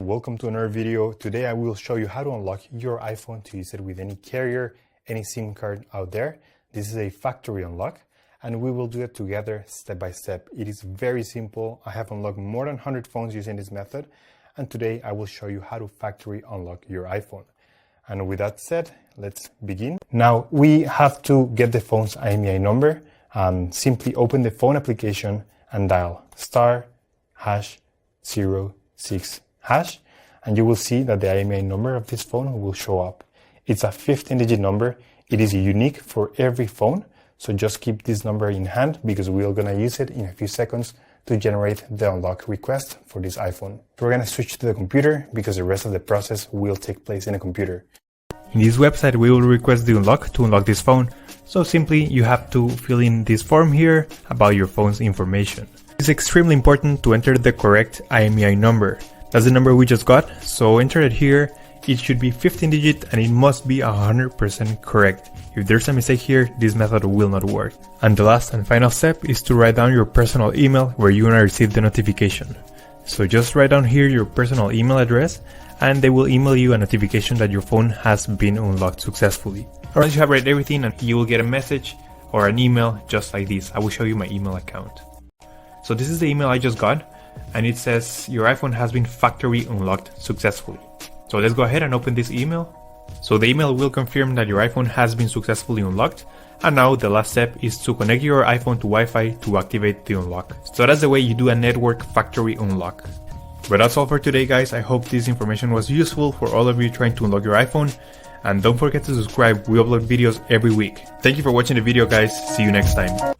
Welcome to another video. Today I will show you how to unlock your iPhone to use it with any carrier, any SIM card out there. This is a factory unlock and we will do it together step by step. It is very simple. I have unlocked more than 100 phones using this method, and today I will show you how to factory unlock your iPhone. And with that said, let's begin. Now we have to get the phone's IMEI number. Simply open the phone application and dial *#06#, and you will see that the IMEI number of this phone will show up. It's a 15-digit number. It is unique for every phone, so just keep this number in hand because we're gonna use it in a few seconds to generate the unlock request for this iPhone. We're gonna switch to the computer because the rest of the process will take place in a computer. In this website, we will request the unlock to unlock this phone. So simply, you have to fill in this form here about your phone's information. It's extremely important to enter the correct IMEI number. That's the number we just got, so enter it here. It should be 15-digit and it must be 100% correct. If there's a mistake here, this method will not work. And the last and final step is to write down your personal email where you're gonna receive the notification. So just write down here your personal email address and they will email you a notification that your phone has been unlocked successfully. Once you have read everything, and you will get a message or an email just like this. I will show you my email account. So this is the email I just got, and it says your iPhone has been factory unlocked successfully. So let's go ahead and open this email. So the email will confirm that your iPhone has been successfully unlocked, and now the last step is to connect your iPhone to Wi-Fi to activate the unlock. So that's the way you do a network factory unlock. But that's all for today, guys. I hope this information was useful for all of you trying to unlock your iPhone, and don't forget to subscribe. We upload videos every week. Thank you for watching the video, guys. See you next time.